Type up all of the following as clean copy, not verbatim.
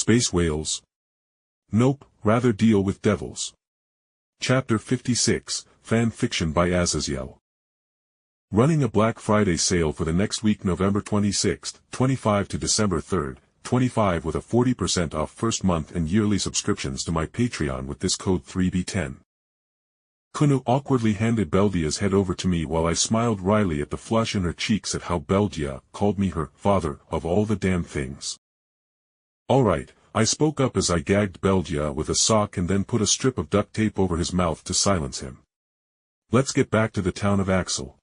Space whales? Nope, rather deal with devils. Chapter 56, Fan Fiction by Azazyel. Running a Black Friday sale for the next week, November 26th, 25 to December 3rd, 25, with a 40% off first month and yearly subscriptions to my Patreon with this code 3B10. Kunou awkwardly handed Beldia's head over to me while I smiled wryly at the flush in her cheeks at how Beldia called me her father of all the damn things. Alright, I spoke up as I gagged Beldia with a sock and then put a strip of duct tape over his mouth to silence him. Let's get back to the town of Axel.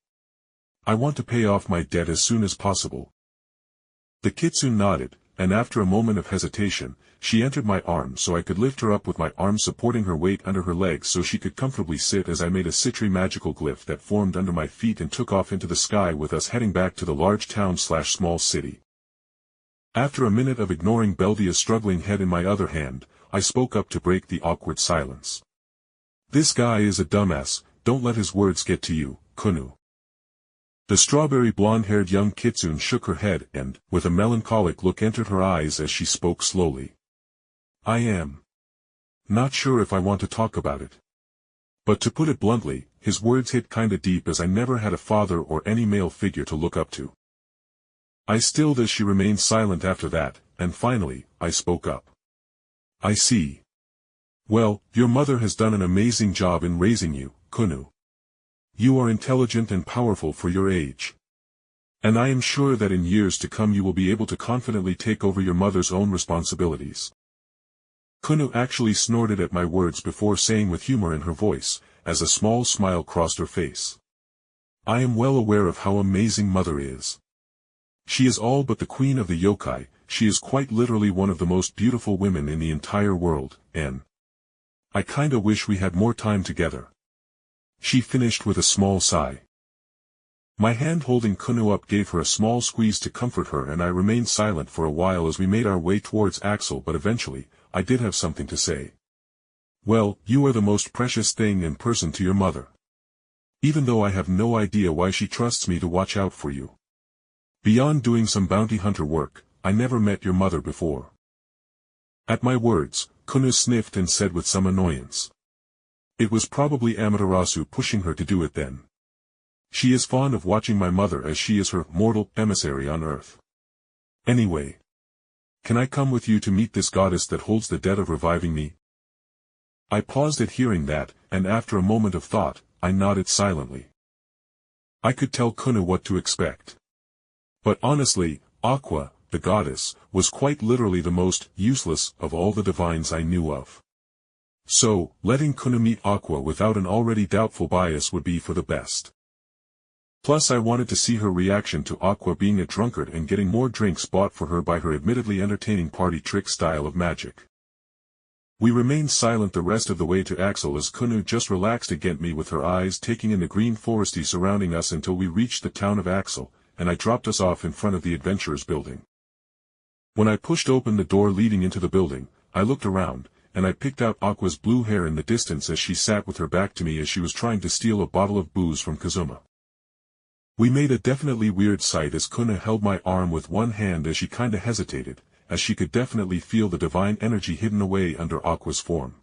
I want to pay off my debt as soon as possible. The kitsune nodded, and after a moment of hesitation, she entered my arms so I could lift her up with my arms supporting her weight under her legs so she could comfortably sit as I made a citry magical glyph that formed under my feet and took off into the sky with us heading back to the large town/small city. After a minute of ignoring Beldia's struggling head in my other hand, I spoke up to break the awkward silence. This guy is a dumbass, don't let his words get to you, Kunou. The strawberry blonde-haired young kitsune shook her head and, with a melancholic look, entered her eyes as she spoke slowly. I am not sure if I want to talk about it. But to put it bluntly, his words hit kinda deep as I never had a father or any male figure to look up to. I stilled as she remained silent after that, and finally, I spoke up. I see. Well, your mother has done an amazing job in raising you, Kunou. You are intelligent and powerful for your age. And I am sure that in years to come you will be able to confidently take over your mother's own responsibilities. Kunou actually snorted at my words before saying with humor in her voice, as a small smile crossed her face. I am well aware of how amazing Mother is. She is all but the queen of the yokai, she is quite literally one of the most beautiful women in the entire world, and I kinda wish we had more time together. She finished with a small sigh. My hand holding Kunou up gave her a small squeeze to comfort her, and I remained silent for a while as we made our way towards Axel, but eventually, I did have something to say. Well, you are the most precious thing in person to your mother. Even though I have no idea why she trusts me to watch out for you. Beyond doing some bounty hunter work, I never met your mother before. At my words, Kunou sniffed and said with some annoyance. It was probably Amaterasu pushing her to do it then. She is fond of watching my mother as she is her mortal emissary on earth. Anyway. Can I come with you to meet this goddess that holds the debt of reviving me? I paused at hearing that, and after a moment of thought, I nodded silently. I could tell Kunou what to expect. But honestly, Aqua, the goddess, was quite literally the most useless of all the divines I knew of. So, letting Kunou meet Aqua without an already doubtful bias would be for the best. Plus I wanted to see her reaction to Aqua being a drunkard and getting more drinks bought for her by her admittedly entertaining party trick style of magic. We remained silent the rest of the way to Axel as Kunou just relaxed against me with her eyes taking in the green foresty surrounding us until we reached the town of Axel, and I dropped us off in front of the Adventurers building. When I pushed open the door leading into the building, I looked around, and I picked out Aqua's blue hair in the distance as she sat with her back to me as she was trying to steal a bottle of booze from Kazuma. We made a definitely weird sight as Kunou held my arm with one hand as she kinda hesitated, as she could definitely feel the divine energy hidden away under Aqua's form.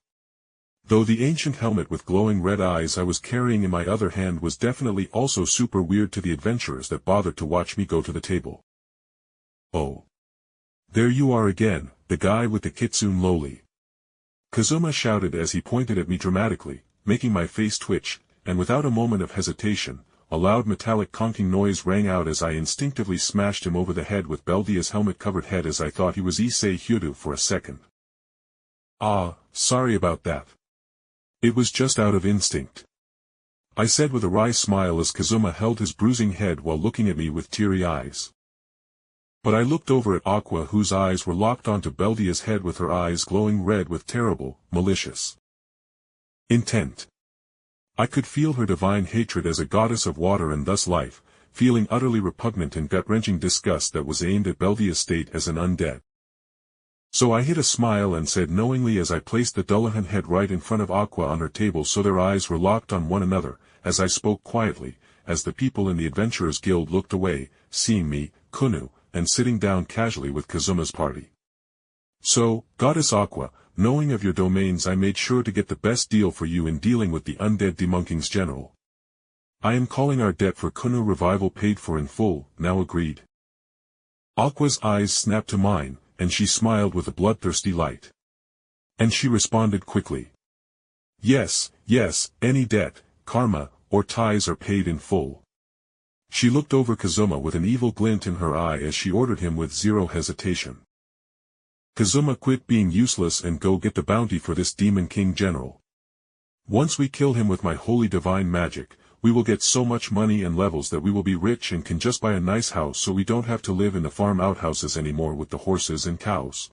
Though the ancient helmet with glowing red eyes I was carrying in my other hand was definitely also super weird to the adventurers that bothered to watch me go to the table. Oh. There you are again, the guy with the kitsune loli. Kazuma shouted as he pointed at me dramatically, making my face twitch, and without a moment of hesitation, a loud metallic conking noise rang out as I instinctively smashed him over the head with Beldia's helmet-covered head as I thought he was Issei Hyudo for a second. Ah, sorry about that. It was just out of instinct. I said with a wry smile as Kazuma held his bruising head while looking at me with teary eyes. But I looked over at Aqua whose eyes were locked onto Beldia's head with her eyes glowing red with terrible, malicious intent. I could feel her divine hatred as a goddess of water and thus life, feeling utterly repugnant and gut-wrenching disgust that was aimed at Beldia's state as an undead. So I hid a smile and said knowingly as I placed the Dullahan head right in front of Aqua on her table so their eyes were locked on one another, as I spoke quietly, as the people in the Adventurers Guild looked away, seeing me, Kunou, and sitting down casually with Kazuma's party. So, Goddess Aqua, knowing of your domains, I made sure to get the best deal for you in dealing with the undead demonkings general. I am calling our debt for Kunou revival paid for in full, now agreed. Aqua's eyes snapped to mine, and she smiled with a bloodthirsty light. And she responded quickly. Yes, yes, any debt, karma, or ties are paid in full. She looked over Kazuma with an evil glint in her eye as she ordered him with zero hesitation. Kazuma, quit being useless and go get the bounty for this demon king general. Once we kill him with my holy divine magic, we will get so much money and levels that we will be rich and can just buy a nice house so we don't have to live in the farm outhouses anymore with the horses and cows.